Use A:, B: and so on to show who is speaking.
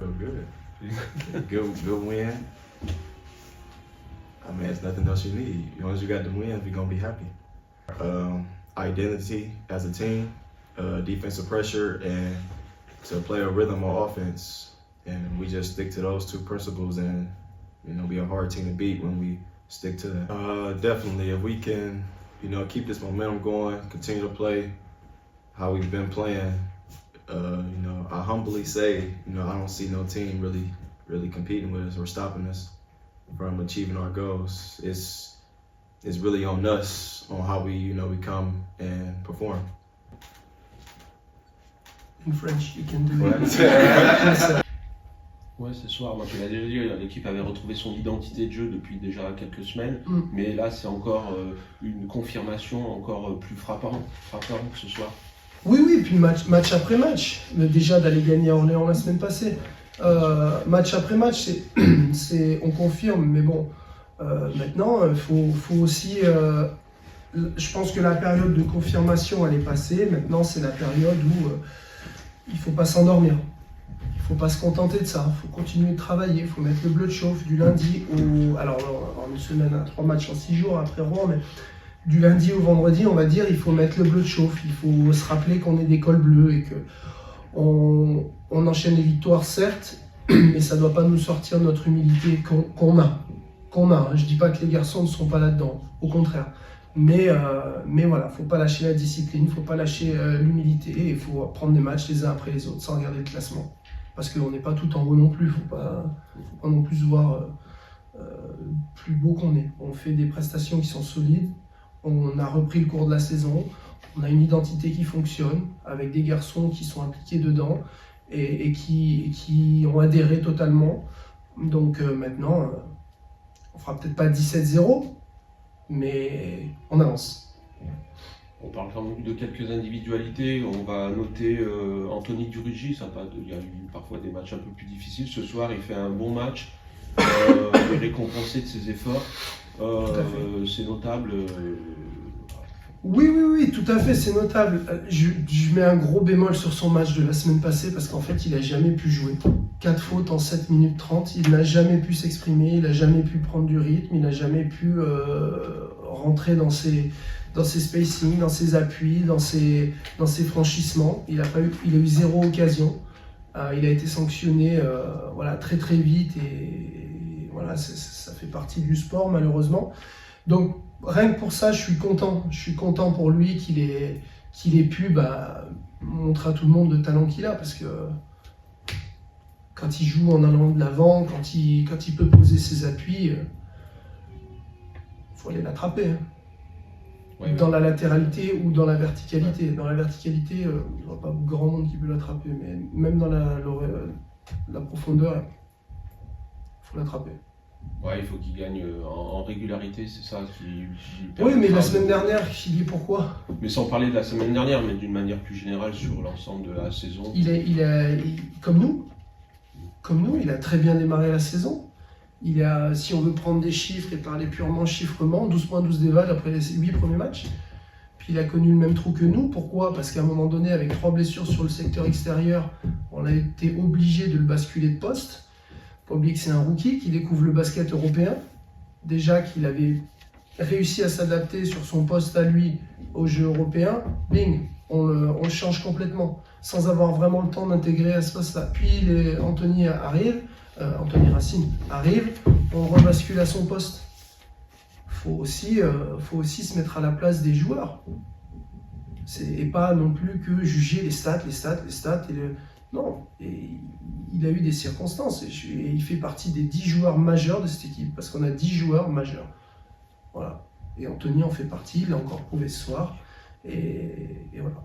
A: Feel good. Good win. I mean, it's nothing else you need. As long as you got the wins, we're gonna be happy. Identity as a team, defensive pressure, and to play a rhythm on offense. And we just stick to those two principles, and be a hard team to beat when we stick to that. Definitely, if we can, keep this momentum going, continue to play how we've been playing. I humbly say, I don't see no team really competing with us or stopping us from achieving our goals. It's really on us, on how we come and perform.
B: In French, you can do it.
C: Ouais, ce soir, moi je l'ai déjà dit, l'équipe avait retrouvé son identité de jeu depuis déjà quelques semaines, mais là c'est encore une confirmation encore plus frappante ce soir.
B: Oui, puis match après match, déjà d'aller gagner à Orléans la semaine passée. Match après match, on confirme, mais bon, maintenant il faut aussi, je pense que la période de confirmation elle est passée, maintenant c'est la période où il ne faut pas s'endormir. Il ne faut pas se contenter de ça, il faut continuer de travailler, il faut mettre le bleu de chauffe du lundi au... Alors en une semaine à 3 matchs en 6 jours après Rouen, mais du lundi au vendredi, on va dire, il faut mettre le bleu de chauffe, il faut se rappeler qu'on est des cols bleus et qu'on enchaîne les victoires certes, mais ça ne doit pas nous sortir notre humilité qu'on a. Je ne dis pas que les garçons ne sont pas là-dedans, au contraire. Mais voilà, il ne faut pas lâcher la discipline, il ne faut pas lâcher l'humilité, et il faut prendre des matchs les uns après les autres sans regarder le classement. Parce qu'on n'est pas tout en haut non plus, il ne faut pas non plus se voir plus beau qu'on est. On fait des prestations qui sont solides, on a repris le cours de la saison, on a une identité qui fonctionne, avec des garçons qui sont impliqués dedans et qui ont adhéré totalement. Donc maintenant, on fera peut-être pas 17-0, mais on avance.
C: On parle quand même de quelques individualités, on va noter Anthony Durugi, il y a eu parfois des matchs un peu plus difficiles. Ce soir, il fait un bon match, il est récompensé de ses efforts, c'est notable.
B: Oui, tout à fait, c'est notable. Je mets un gros bémol sur son match de la semaine passée parce qu'en fait, il n'a jamais pu jouer. 4 fautes en 7 minutes 30, il n'a jamais pu s'exprimer, il n'a jamais pu prendre du rythme, il n'a jamais pu rentrer dans ses spacings, dans ses appuis, dans ses franchissements. Il a eu 0 occasion. Il a été sanctionné très très vite et voilà, ça fait partie du sport malheureusement. Donc rien que pour ça, je suis content pour lui qu'il ait pu montrer à tout le monde le talent qu'il a, parce que quand il joue en allant de l'avant, quand il peut poser ses appuis, faut aller l'attraper.
C: Ouais,
B: dans la latéralité ou dans la verticalité. Dans la verticalité, je ne vois pas grand monde qui peut l'attraper, mais même dans la profondeur, il faut l'attraper.
C: Ouais, il faut qu'il gagne en régularité, c'est ça qui
B: Oui, mais la semaine dernière, il dit pourquoi.
C: Mais sans parler de la semaine dernière, mais d'une manière plus générale sur l'ensemble de la saison.
B: Comme nous, il a très bien démarré la saison. Si on veut prendre des chiffres et parler purement chiffrement, 12 points, 12 dévals après les 8 premiers matchs. Puis il a connu le même trou que nous. Pourquoi? Parce qu'à un moment donné, avec 3 blessures sur le secteur extérieur, on a été obligé de le basculer de poste. Faut pas oublier que c'est un rookie qui découvre le basket européen. Déjà qu'il avait réussi à s'adapter sur son poste à lui au jeu européen. Bing, on le change complètement, sans avoir vraiment le temps d'intégrer à ce poste-là. Puis Anthony Racine arrive, on rebascule à son poste. Faut aussi se mettre à la place des joueurs. Et pas non plus que juger les stats. Non, et il a eu des circonstances. Et il fait partie des 10 joueurs majeurs de cette équipe, parce qu'on a 10 joueurs majeurs. Voilà. Et Anthony en fait partie, il l'a encore prouvé ce soir. Et voilà.